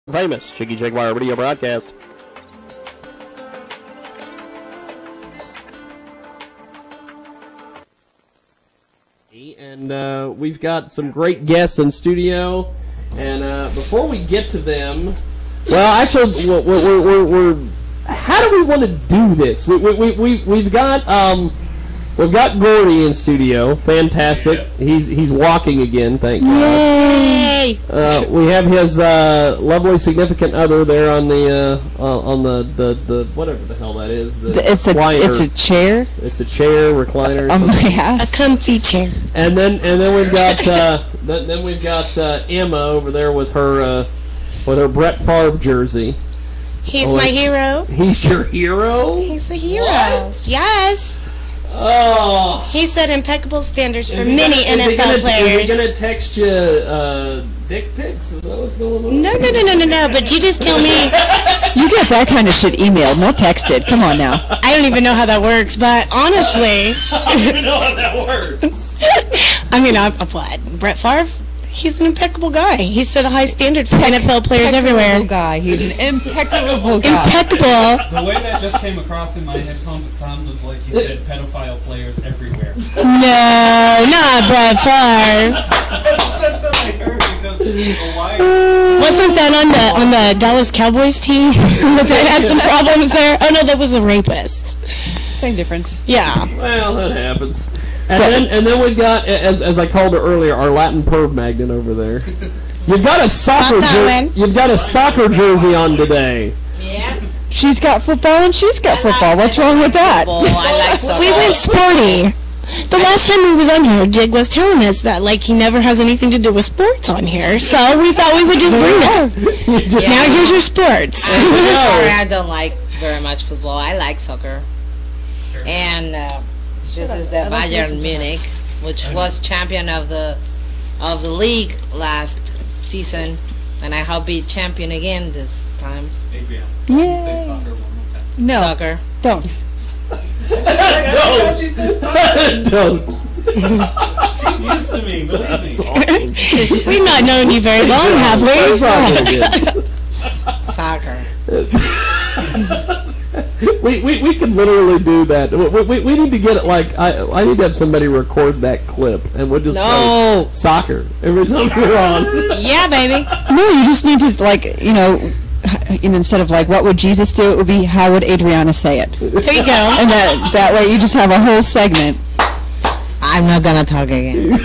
Famous Jiggy Jaguar radio broadcast. And we've got some great guests in studio. And before we get to them, well, actually, we're how do we want to do this? We've got Gordy in studio. Fantastic. He's walking again. Thank God. Yay! We have his lovely significant other there on the whatever the hell that is. It's a chair. It's a chair recliner. A comfy chair. And then we've got Emma over there with her Brett Favre jersey. He's my hero. He's your hero? He's the hero. What? Yes. Oh. He set impeccable standards for many NFL players. Is he going to text you dick pics? Is that what's going on? No. But you just tell me. You get that kind of shit emailed, not texted. Come on now. I don't even know how that works, but honestly. I don't even know how that works. I mean, what? Brett Favre? He's an impeccable guy. He set a high standard for NFL players everywhere. Guy. He's an impeccable guy. Impeccable. The way that just came across in my headphones, it sounded like you said pedophile players everywhere. No, not Brett Favre. That's what I heard because why? Wasn't that on the Dallas Cowboys team? That they had some problems there? Oh no, that was a rapist. Same difference. Yeah. Well, that happens. And then we've got, as I called her earlier, our Latin perv magnet over there. You've got a soccer jersey on today. Yeah. She's got football and she's got football. What's wrong with that? I like soccer. We went sporty. The last time we was on here, Jig was telling us that he never has anything to do with sports on here, so we thought we would just bring that. Now here's your sports. Sorry, I don't like very much football. I like soccer. And this is the Bayern Munich, which was champion of the league last season, and I hope be champion again this time. Adrian, Yay. say soccer one more time. No. Soccer. Don't. Don't. She's used to me, believe me. Awesome. We've not known you very long, have we? Soccer. We can literally do that. We need to get it I need to have somebody record that clip and we'll just play soccer every time we're on. Yeah, baby. No, you just need to instead of what would Jesus do, it would be how would Adriana say it. There you go. And that way you just have a whole segment. I'm not gonna talk again.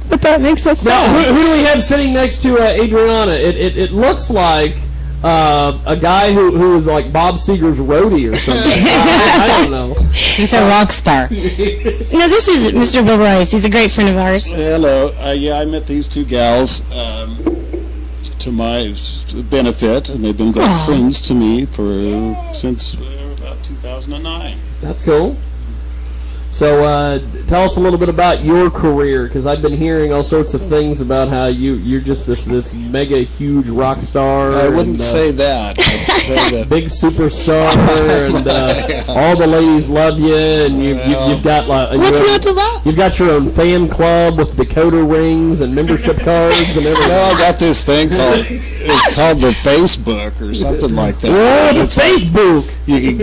But that makes us Now, sad. who do we have sitting next to Adriana? It looks like a guy who is like Bob Seger's roadie or something. I don't know. He's a rock star. No, this is Mr. Bill Rice. He's a great friend of ours. Hello. Yeah, I met these two gals to my benefit, and they've been great friends to me since about 2009. That's cool. So tell us a little bit about your career, because I've been hearing all sorts of things about how you're just this mega huge rock star. I wouldn't say that. I'd say that big superstar, and all the ladies love you, and you've got What's not to love? You've got your own fan club with Dakota rings and membership cards and everything. No, I got this thing called the Facebook or something like that. Oh, the It's Facebook! You can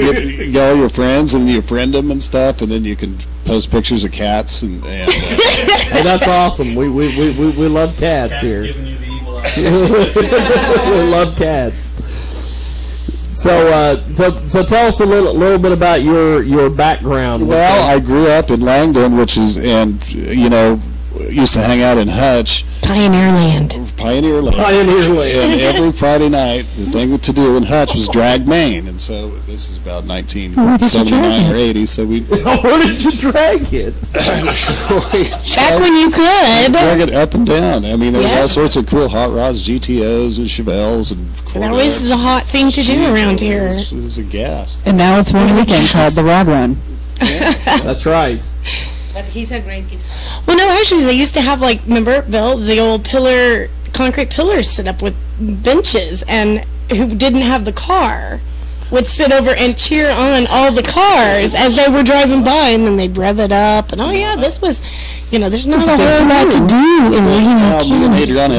get all your friends and you friend them and stuff, and then you can post pictures of cats and Hey, that's awesome. We love cats here. Giving you the evil eye. We love cats. So tell us a little bit about your background. Well, I grew up in Langdon, used to hang out in Hutch. Pioneerland. Pioneerland. And every Friday night, the thing to do in Hutch was drag Maine. And so this is about 1979 or 80. So we. Where did you drag it? Back when you could. Drag it up and down. I mean, there was all sorts of cool hot rods, GTOs and Chevelles and Corvettes. That was a hot thing to do around here. It was a gas. And now it's one weekend called the Rod Run. That's right. But he's a great guitarist. Well, no, actually, they used to have, remember, Bill, the old concrete pillars set up with benches, and who didn't have the car would sit over and cheer on all the cars as they were driving by, and then they'd rev it up, and, oh, yeah, this was there's not a whole lot to do in leading a Well, me and camera. Adriana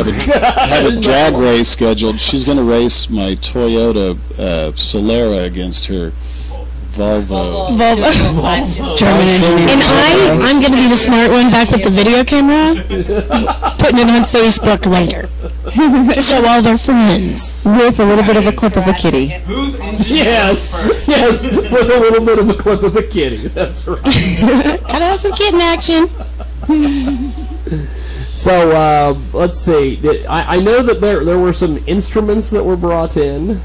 have a drag race scheduled. She's going to race my Toyota Solera against her Volvo. German engineer. And I'm going to be the smart one back with the video camera, putting it on Facebook later to show all their friends. With a little bit of a clip of a kitty. Who's engineering Yes, first? yes, with a little bit of a clip of a kitty. That's right. Gotta have some kid in action. So let's see. I know that there were some instruments that were brought in.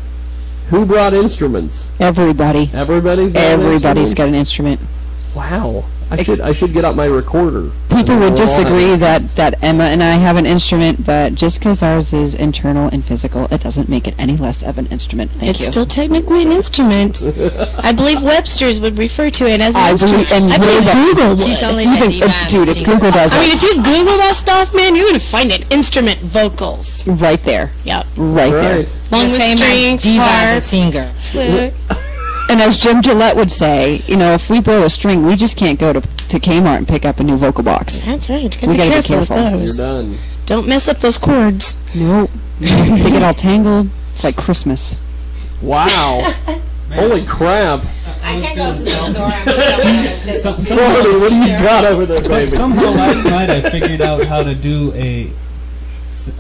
Who brought instruments? Everybody. Everybody's got Everybody's an got an instrument. instrument? Wow. I should get out my recorder. People would We'll all disagree have- that Emma and I have an instrument, but just because ours is internal and physical, it doesn't make it any less of an instrument. Thank It's you. still technically an instrument. I believe Webster's would refer to it as an I instrument. believe, and I believe Google would. She's only even, the diva and dude, if singer. Google does I mean, it, if you Google that stuff, man, you're gonna find it. Instrument vocals. right there, Yep. right there. Right. Long The with same strings, as diva the harp, singer. flute. And as Jim Gillette would say, if we blow a string, we just can't go to Kmart and pick up a new vocal box. That's right. You gotta We be gotta be careful with careful. You're those. done. Don't mess up those chords. Nope. They get all tangled. It's like Christmas. Wow. Holy crap. I can go to the store and pick up a Brody, what do you got over there, baby? Somehow last night I figured out how to do a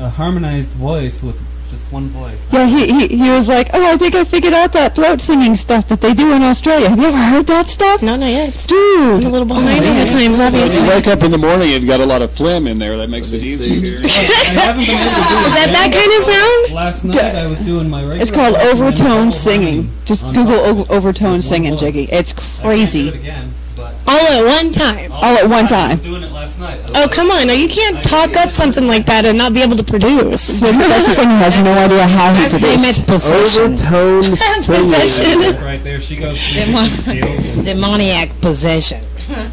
harmonized voice with just one voice. Yeah, he was like, oh, I think I figured out that throat singing stuff that they do in Australia. Have you ever heard that stuff? No, not yet. I'm Dude. a little behind on the times, When obviously. you wake up in the morning and you've got a lot of phlegm in there, that makes it me easier. see. I haven't been able to do Is that that kind of sound? Last night I was doing my regular. It's called voice and then overtone double singing. harmony Just on Google top of it. overtone One singing, voice. Jiggy. It's I can't do crazy. it again, but All at one time. All at one I time. was doing it last night. I was Oh, like, come on. Now, you can't talk up something like that and not be able to produce. That's the thing. He has no idea how he That's the name produced. of possession. Overtone singing. Possession. Right there, she goes through different scales. Demoniac possession.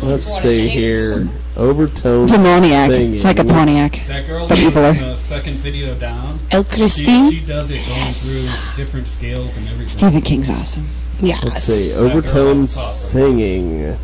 Let's see here. Overtone Demoniac. singing. It's like a Pontiac. That girl But who's eviler. in the second video down, El she Christine? does it going through different scales and everything. Stephen King's awesome. Yes. Let's see. That girl on Overtone the top, right? singing.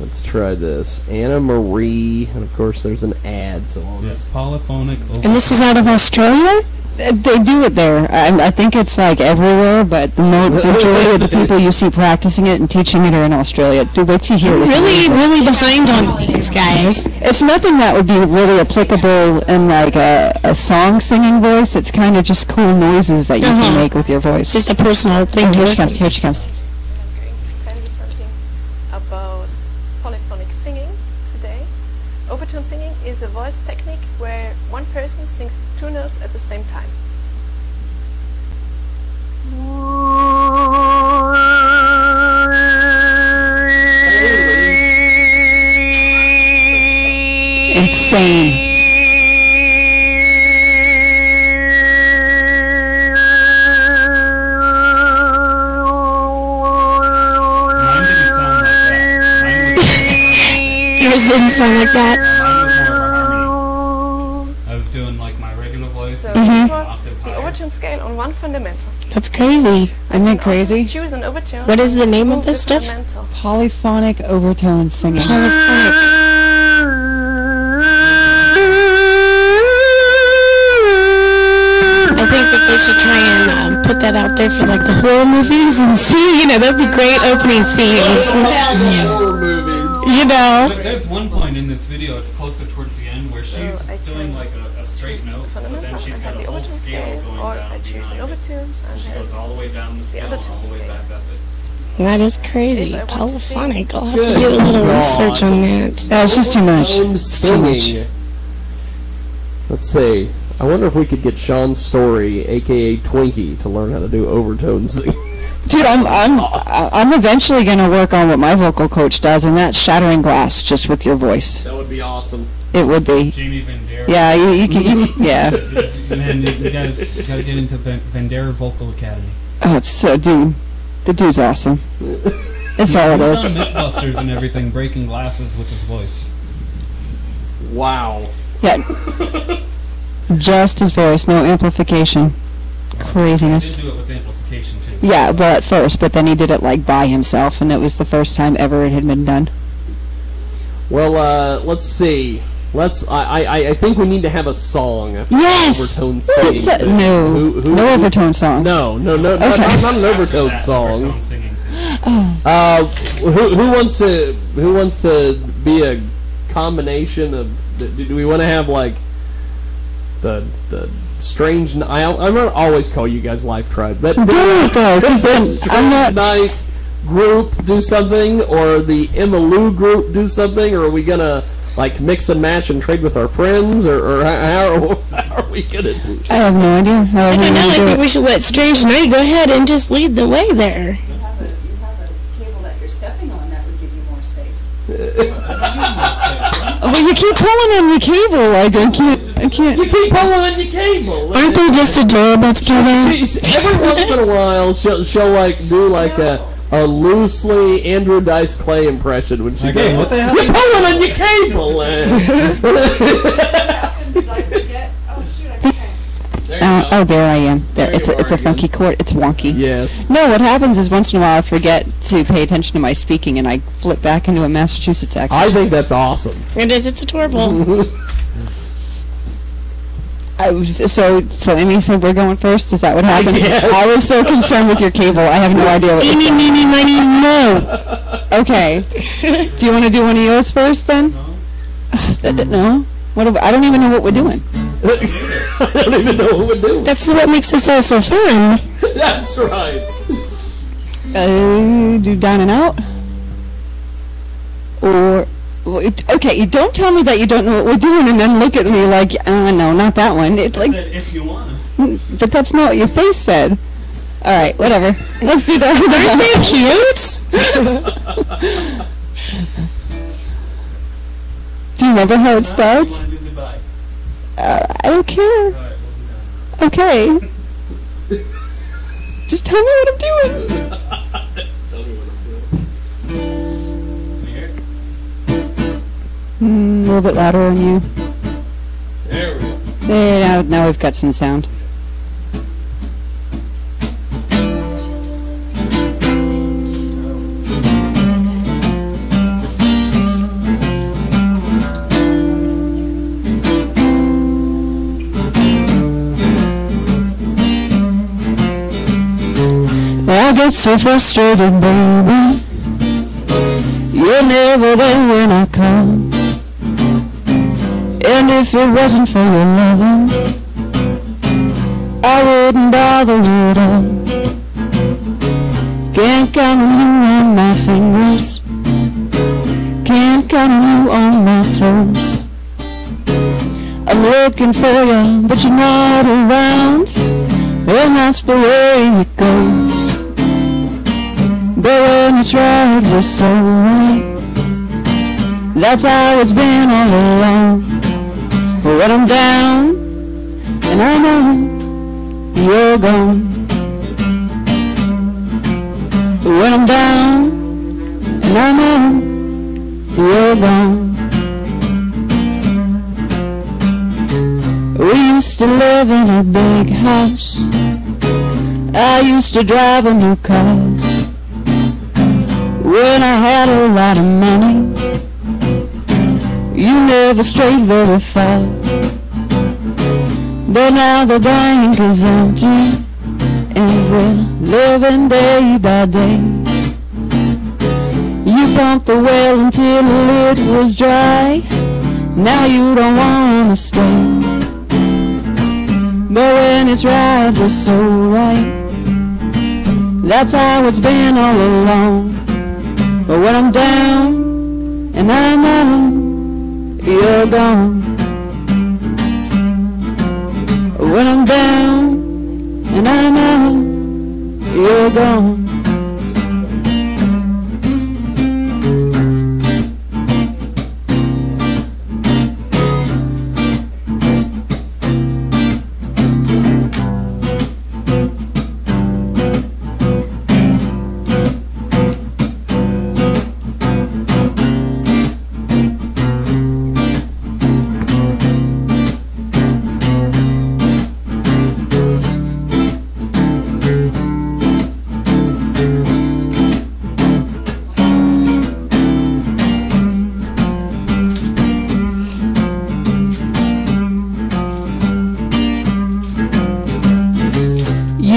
Let's try this. Anna Marie. And of course, there's an ad. So on Yes, polyphonic. And this is out of Australia? They do it there. I think it's like everywhere, but the majority of the people you see practicing it and teaching it are in Australia. Dude, wait till you hear this. Really behind on these guys. It's nothing that would be really applicable in like a song singing voice. It's kind of just cool noises that you Uh-huh. can make with your voice. It's just a personal thing to Here she it. comes. Here she comes. Tell you something about polyphonic singing today. Overtone singing is a voice technique where one person sings two notes at the same time. Insane. Mine didn't sound like that. Yours didn't sound like that. Mine was more of a harmony. I was doing like my regular voice. So and this an was octave the higher. overtone scale on one fundamental. That's crazy. Isn't that crazy? Choose an overtone. What is the name of move this the stuff? fundamental. Polyphonic overtone singing. Polyphonic. I think that they should try and put that out there for like the horror movies and see, that'd be great opening themes. Horror movies. But there's one point in this video, it's closer towards the end, where she's I doing can like a straight choose note, the but then fundamental. she's I got have a the whole overtone scale scale, going or I down choose an behind it. overtone And and she goes have all the way down the scale and undertone all the way scale. back up it. That is crazy. If I want to see- Polyphonic. I'll have to Good do a little God. research on that. Oh, it's just too much. Overtone It's too much. singing. Let's see. I wonder if we could get Sean Story, aka Twinkie, to learn how to do overtone singing. Dude, I'm eventually gonna work on what my vocal coach does, and that's shattering glass just with your voice. That would be awesome. It would be. Jamie Vandera. Yeah, you can. yeah. Man, you gotta get into Vandera Vocal Academy. Oh, it's so, dude. The dude's awesome. It's all it He's is. on Mythbusters and everything, breaking glasses with his voice. Wow. Yeah. Just his voice, no amplification. He Craziness. did do it with amplification too. Yeah, well, at first, but then he did it like by himself, and it was the first time ever it had been done. Well, let's see. I think we need to have a song. Yes! Overtone singing. No. No overtone songs. No, not an overtone song. Overtone singing. Who wants to be a combination of? Do we want to have like the strange? I'm gonna always call you guys Life Tribe. But Do it though, because then I'm not. Night group do something, or the Emmylou group do something, or are we gonna like mix and match and trade with our friends, or how are we gonna do? I have no idea. I don't know. I think we should let Strange Night go ahead and just lead the way there. You have a cable that you're stepping on that would give you more space. Well, you keep pulling on your cable. Like I can't. You keep pulling on your cable. Aren't they just adorable together? Every once in a while, she'll like do like a loosely Andrew Dice Clay impression when she Okay, goes, what the hell? "You're pulling on your cable." There I am. There It's you a are funky again. chord. It's wonky. Yes. No, what happens is once in a while I forget to pay attention to my speaking and I flip back into a Massachusetts accent. I think that's awesome. It is. It's adorable. So Amy said we're going first. Is that what happened? Yes. I was so concerned with your cable. I have no idea what. Eeny, meeny, miny, mo. Okay. Do you want to do one of yours first then? No. What? I don't even know what we're doing. I don't even know what we're doing. That's what makes this all so fun. That's right. Do down and out. Or. Okay, you don't tell me that you don't know what we're doing and then look at me like, no, not that one. It's like, If you want. but that's not what your face said. All right, whatever. Let's do that. Aren't they cute? Do you remember how it You starts? want to do goodbye. I don't care. Alright, we'll do Okay. Just tell me what I'm doing. Tell me what I'm doing. that. Here. A little bit louder on you. There we go. There, now we've got some sound. I get so frustrated, baby. You're never there when I come. And if it wasn't for your loving, I wouldn't bother at all. Can't count on you on my fingers. Can't count on you on my toes. I'm looking for you, but you're not around. Well, that's the way it goes. But when you tried was so right. That's how it's been all along. But when I'm down, and I know you're gone. But when I'm down, and I know you're gone. We used to live in a big house. I used to drive a new car. When I had a lot of money, you never strayed very far. But now the bank is empty, and we're living day by day. You pumped the well until it was dry. Now you don't wanna stay. But when it's right, we're so right. That's how it's been all along. But when I'm down, and I know you're gone. When I'm down, and I know you're gone.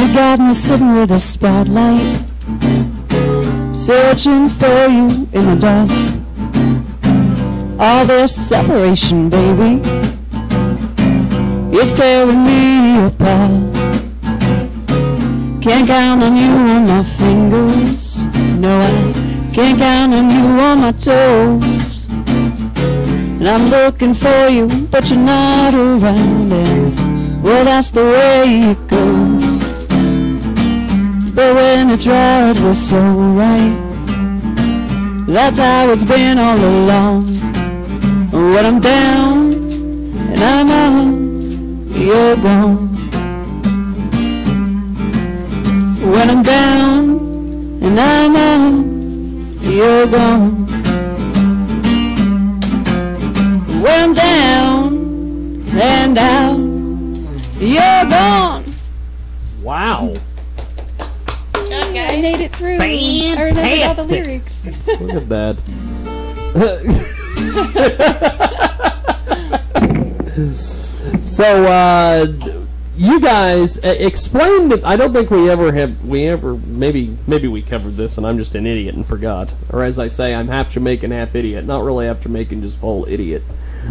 You got me sitting with a spotlight, searching for you in the dark. All this separation, baby, it's tearing me apart. Can't count on you on my fingers, no, I can't count on you on my toes. And I'm looking for you, but you're not around, and well, that's the way it goes. But when it's right, we're so right. That's how it's been all along. When I'm down and I'm out, you're gone. When I'm down and I'm out, you're gone. When I'm down and out, you're gone. Wow. I made it through. I remembered all the lyrics. Look at that. So, you guys explain that. I don't think maybe we covered this and I'm just an idiot and forgot. Or as I say, I'm half Jamaican, half idiot. Not really half Jamaican, just full idiot.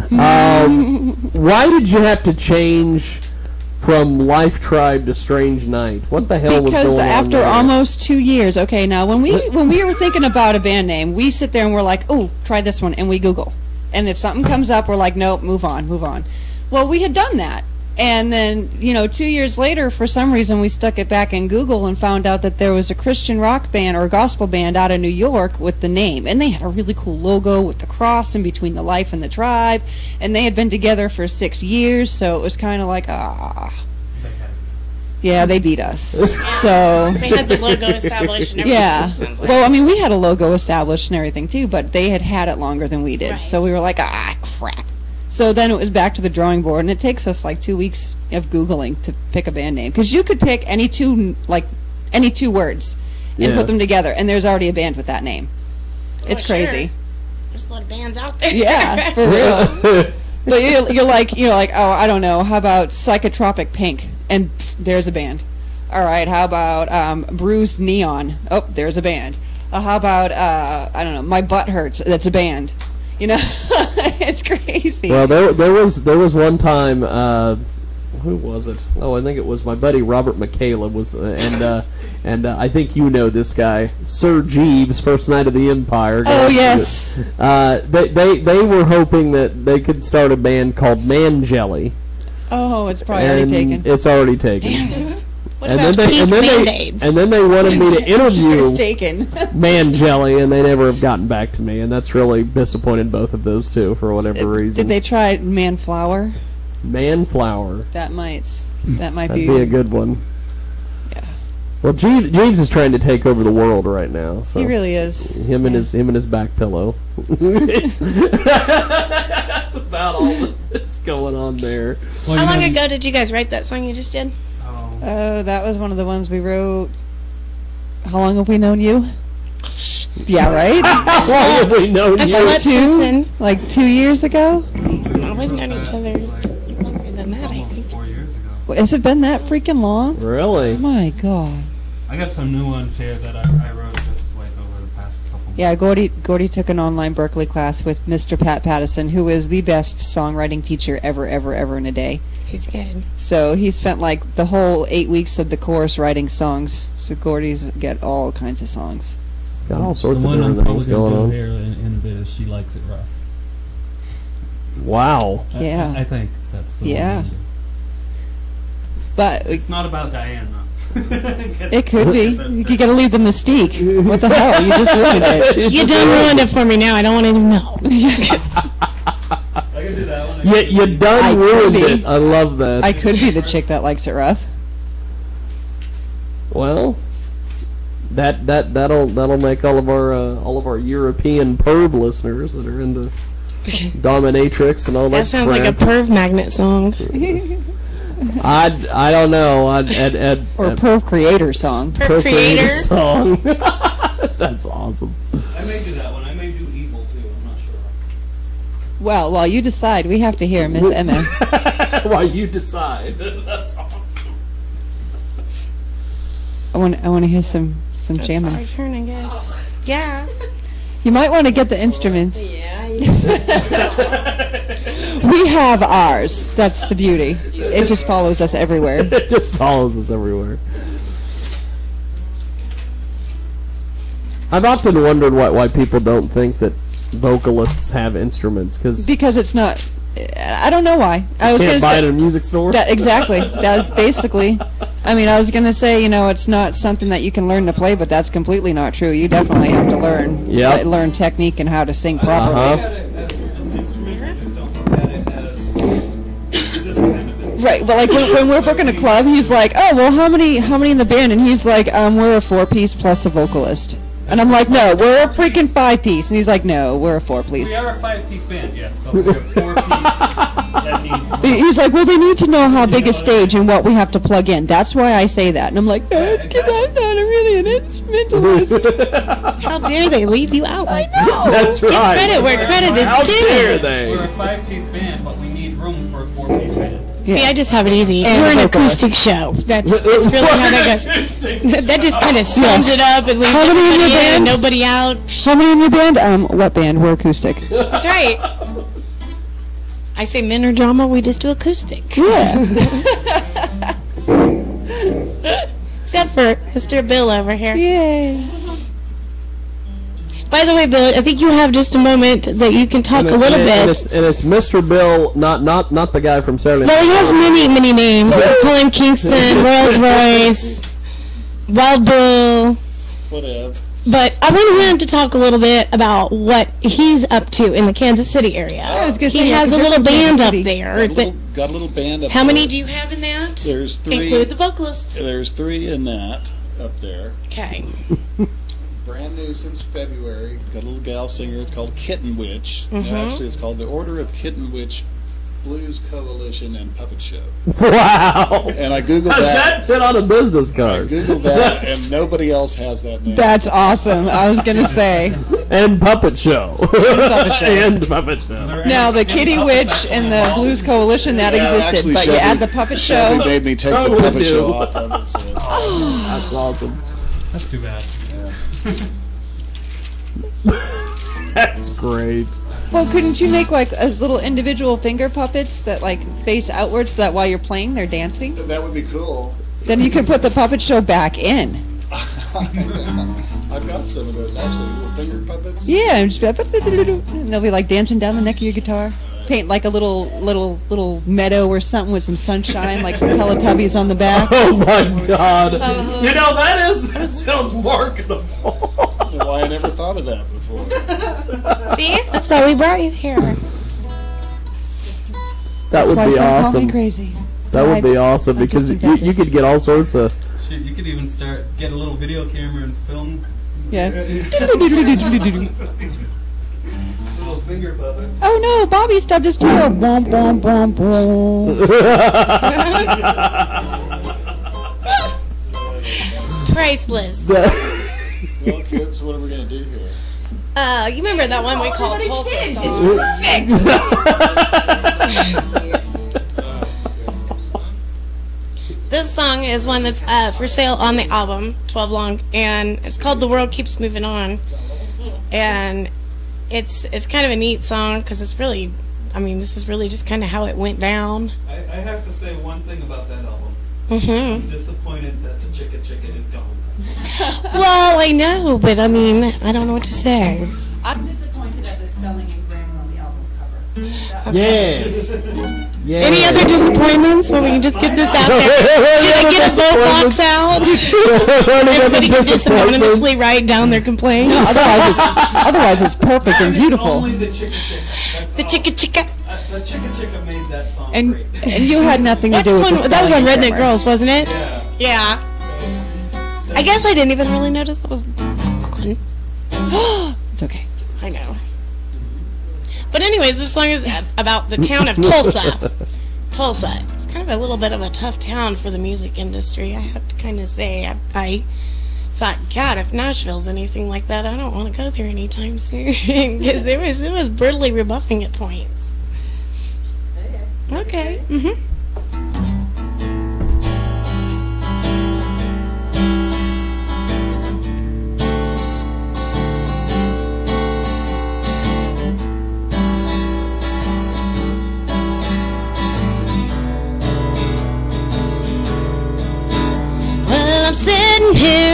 Why did you have to change from Life Tribe to Strange Night? What the hell was going on Because after there? almost 2 years, okay, now when we were thinking about a band name, we sit there and we're like, oh, try this one, and we Google. And if something comes up, we're like, nope, move on. Well, we had done that. And then, 2 years later, for some reason, we stuck it back in Google and found out that there was a Christian rock band or a gospel band out of New York with the name. And they had a really cool logo with the cross in between the life and the tribe. And they had been together for 6 years, so it was kind of like, yeah, they beat us. So They had the logo established and everything. yeah. Sounds like. Well, I mean, we had a logo established and everything, too, but they had had it longer than we did. Right. So we were like, crap. So then it was back to the drawing board, and it takes us like 2 weeks of Googling to pick a band name. Because you could pick any two words and Yeah. put them together, and there's already a band with that name. It's sure. crazy. There's a lot of bands out there. Yeah, for real. But you're like, oh, I don't know, how about Psychotropic Pink? And pff, there's a band. All right, how about Bruised Neon? Oh, there's a band. How about, I don't know, My Butt Hurts? That's a band. It's crazy. Well, there was one time. Who was it? Oh, I think it was my buddy Robert McCalla was, and I think you know this guy, Sir Jeeves, First Night of the Empire. Oh yes. They were hoping that they could start a band called Man Jelly. Oh, it's probably already taken. It's already taken. Damn it. What And about then pink Band-Aids? and then they wanted me to It's interview taken. Man Jelly, and they never have gotten back to me, and that's really disappointed both of those two for whatever reason. Did they try Man Flower? Man Flower. That might That'd be. be a good one. Yeah. Well, Jeeves is trying to take over the world right now. So He really is. him and his back pillow. That's about all that's going on there. Well, How you long know, ago did you guys write that song you just did? Oh, that was one of the ones we wrote. How long have we known you? Yeah, right? How long have we known I've you? slept since then. Like 2 years ago? We've known each other longer than that, I think. 4 years ago. Has it been that freaking long? Really? My God. I got some new ones here that I wrote just like over the past couple months. Yeah, Gordy took an online Berkeley class with Mr. Pat Pattison, who is the best songwriting teacher ever in a day. He's good. So he spent like the whole 8 weeks of the course writing songs. So Gordy's got all kinds of songs. Got all sorts The of one I'm different probably things going going to do on. here in a bit is She Likes It Rough. Wow. Yeah. I think that's the Yeah. one. I'm gonna do. But It's not about Diane, though. it could be. You got to leave the mystique. What the hell? You just ruined it. You done ruined it for me now. I don't want to even know. I can do that one. You I done could ruined be. it. I love that. I could be the chick that likes it rough. Well, that'll make all of our European perv listeners that are into dominatrix and all that. That sounds like a crap. perv magnet song. I don't know. Or perv creator song. Perv creator. song. That's awesome. I may do that one. I may do Evil, too. I'm not sure. Well, while you decide, we have to hear Miss Emma. While you decide. That's awesome. I want to hear some It's jamming. our turn, I guess. Yeah. You might want to get the instruments. Yeah. We have ours. That's the beauty. It just follows us everywhere. It just follows us everywhere. I've often wondered why people don't think that vocalists have instruments, Because it's not. I don't know why. I was can't gonna buy say it at a music store. exactly. That basically. I mean, I was gonna say, it's not something that you can learn to play, but that's completely not true. You definitely have to learn. Yep. Learn technique and how to sing properly. Right, but like when we're booking a club, he's like, "Oh, well, how many in the band?" And he's like, "We're a 4-piece plus a vocalist." And I'm like, "No, we're a freaking 5-piece." And he's like, "No, we're a 4-piece." We are a 5-piece band, yes, but we're a 4-piece. That means more. He's like, "Well, they need to know how big a stage and what we have to plug in. That's why I say that." And I'm like, "No, it's because I'm not really an instrumentalist." How dare they leave you out like that? No. That's Give right. credit where credit How is dare due. they? We're a 5-piece band, but we need room for a 4-piece band. See, I just have it easy. And We're an vocalist. acoustic show. That's really how that goes. That just kind of sums it up and leaves How many in your everybody in and band? nobody out. How many in your band? What band? We're acoustic. That's right. I say men or drama, we just do acoustic. Yeah. Except for Mr. Bill over here. Yay. By the way, Bill, I think you have just a moment that you can talk a little bit. And it's Mr. Bill, not the guy from Saturday Night Well, he Live. has many names. Colin Kingston, Rolls Royce, Wild Bill. Whatever. But I want him to talk a little bit about what he's up to in the Kansas City area. I was gonna He say, has a you're little from Kansas band up City. there. Got a little band up How there. many do you have in that? There's 3. Include the vocalists. There's 3 in that up there. Okay. Brand new since February. Got a little gal singer. It's called Kitten Witch. Mm-hmm. Actually, it's called the Order of Kitten Witch Blues Coalition and Puppet Show. Wow. And I googled How's that. that fit on a business I card? googled that, and nobody else has that name. That's awesome. I was gonna say. And Puppet Show. Puppet Show. And Puppet Show. Now the Kitty Witch and the Blues Coalition that Yeah, existed, actually, but you Shelby- add the puppet Shelby show. made me take the Totally puppet do. show off of it. So it's, That's awesome. That's too bad. That's great. Well, couldn't you make like as little individual finger puppets that like face outwards so that while you're playing they're dancing? that would be cool. Then you could put the puppet show back in. I've got some of those actually, little finger puppets. Yeah, and just be like, and they'll be like dancing down the neck of your guitar. Paint like a little meadow or something with some sunshine, like some Teletubbies on the back. Oh my God! You know that sounds marketable. Why I never thought of that before. See? That's why we brought you here. That That's would why be some call me awesome. crazy. That would be awesome I just because invented you could get all sorts of. Shit, you could even get a little video camera and film. Yeah. Little finger puppet. Oh no, Bobby stubbed his toe. Womp womp womp womp. Priceless. Well, kids, what are we going to do here? You remember that one we called Tulsa song? This song is one that's for sale on the album, 12 long, and it's called The World Keeps Moving On. And it's kind of a neat song because it's really, this is really just kind of how it went down. I have to say one thing about that album. Mm-hmm. I'm disappointed that the Chicka Chicka is gone. Well, I know, but I don't know what to say. I'm disappointed at the spelling and grammar on the album cover. Yes. Yes. Any other disappointments? Well, we can just get this out there. Should I get a vote box out? Everybody can just anonymously write down their complaints. Otherwise it's perfect and beautiful. Only the Chicka Chicka. That's The all. Chicka Chicka. The Chicka Chicka made that song And great. and you had nothing to That's do with one, the that was on spelling and Redneck grammar. Girls, wasn't it? Yeah. Yeah. I guess I didn't even really notice that was on. It's okay. I know. But anyways, this song is about the town of Tulsa. Tulsa. It's kind of a little bit of a tough town for the music industry, I have to kind of say. I thought, God, if Nashville's anything like that, I don't want to go there anytime soon. Because it was brutally rebuffing at points. Okay. Mm-hmm.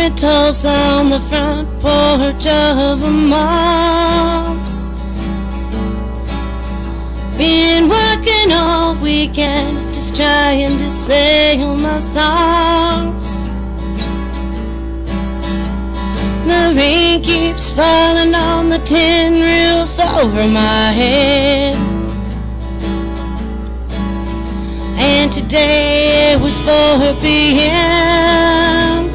in Tulsa on the front porch of a mom's. Been working all weekend, just trying to sing my songs. The rain keeps falling on the tin roof over my head. And today it was 4 p.m.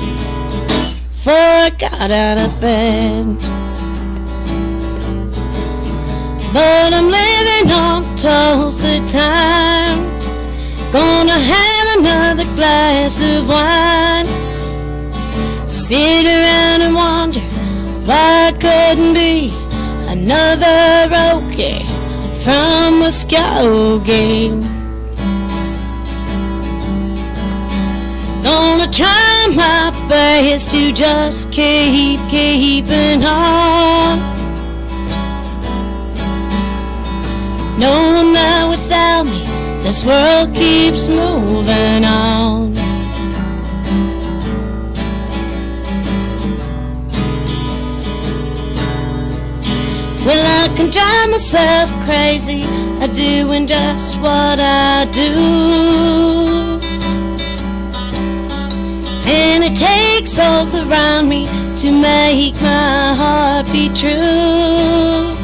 before I got out of bed. But I'm living on Tulsa time. Gonna have another glass of wine. Sit around and wonder why it couldn't be another okay from a Scout game. Gonna try my best to just keeping on, knowing that without me this world keeps moving on. Well, I can drive myself crazy at doing just what I do, and it takes those around me to make my heart beat true.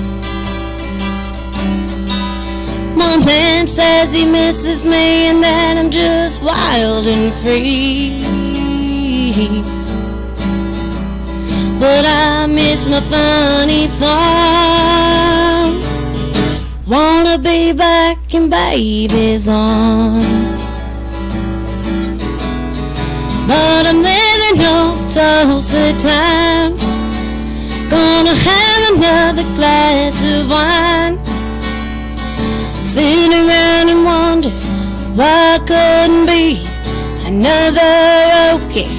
My man says he misses me and that I'm just wild and free, but I miss my funny farm. Wanna be back in baby's arms. But I'm living on Tulsa time. Gonna have another glass of wine. Sit around and wonder why I couldn't be another okay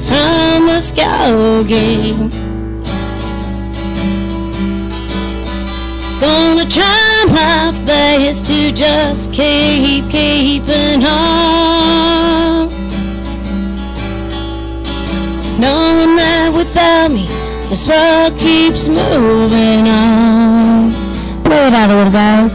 from a Scout game. Gonna try my best to just keeping on, knowing that without me this world keeps moving on. Play it out a little, guys.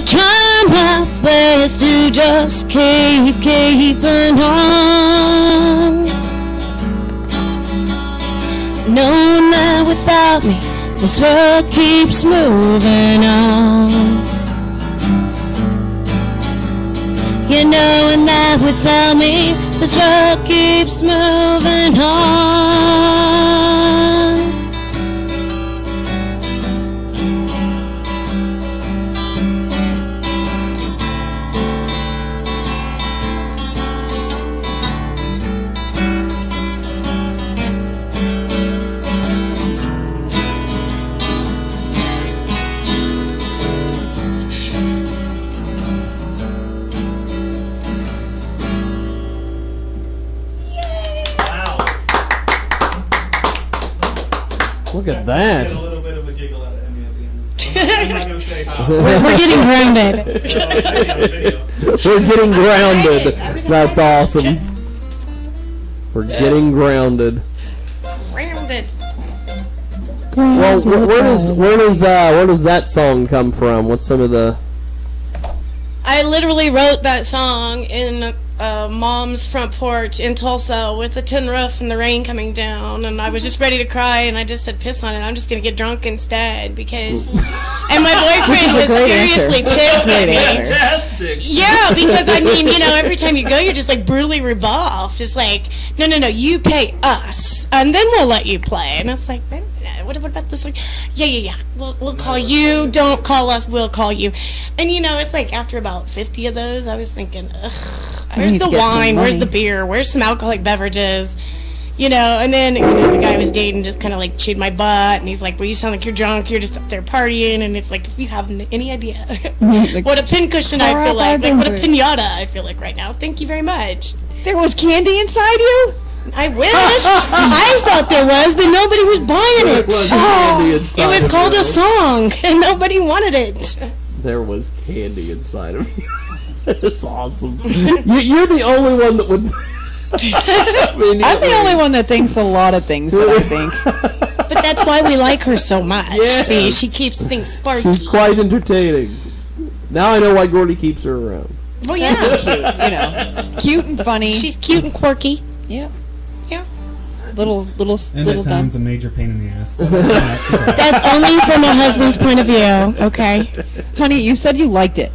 Try my best to just keeping on, knowing that without me this world keeps moving on. You knowing that without me this world keeps moving on. Look at that. I get a little bit of a giggle out of Emmy at the end. I'm not going to say how. We're getting grounded. We're getting grounded. That's awesome. We're getting grounded. Grounded. Well, where does that song come from? What's some of the? I literally wrote that song in Mom's front porch in Tulsa with the tin roof and the rain coming down, and I was just ready to cry, and I just said piss on it. I'm just gonna get drunk instead because, and my boyfriend was seriously pissed at me. Fantastic. Yeah, because I mean, you know, every time you go, you're just like brutally rebuffed. It's like, no, you pay us, and then we'll let you play. And it's like, wait a minute, what about this? Like, yeah, we'll call you. Don't call us. We'll call you. And you know, it's like after about 50 of those, I was thinking, ugh, where's the wine? Where's the beer? Where's some alcoholic beverages? You know, and then the guy I was dating just kind of like chewed my butt, and he's like, "Well, you sound like you're drunk. You're just up there partying." And it's like, if you have any idea what a pincushion I feel like what a pinata I feel like right now. Thank you very much. There was candy inside you? I wish. I thought there was, but nobody was buying it. It was called a song, and nobody wanted it. There was candy inside of you. It's awesome. You're the only one that would. I'm the only one that thinks a lot of things that I think. But that's why we like her so much. Yes. See, she keeps things sparky. She's quite entertaining. Now I know why Gordy keeps her around. Oh yeah, cute, you know, cute and funny. She's cute and quirky. Yeah, yeah. Little and at times a major pain in the ass. That's only from a husband's point of view. Okay, honey, you said you liked it.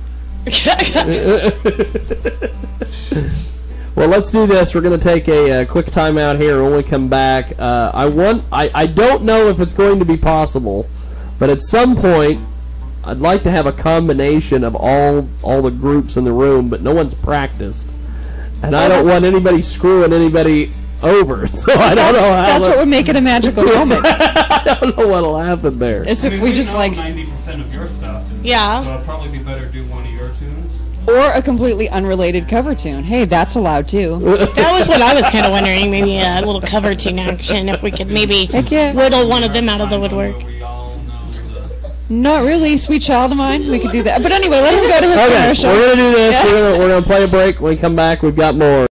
Well, let's do this. We're going to take a quick time out here. When we come back, I don't know if it's going to be possible, but at some point, I'd like to have a combination of all the groups in the room, but no one's practiced, and I don't want anybody screwing anybody over. So I don't know how. That's what would make it a magical moment. I don't know what'll happen there. As if we just like 90% of your stuff. Yeah. So it'd probably be better to do one of your tunes. Or a completely unrelated cover tune. Hey, that's allowed too. That was what I was kind of wondering. Maybe a little cover tune action. If we could maybe whittle one of them out of the woodwork. Not really, sweet child of mine. We could do that. But anyway, let him go to his commercial. We're gonna do this. Yeah. We're gonna play a break. When we come back, we've got more.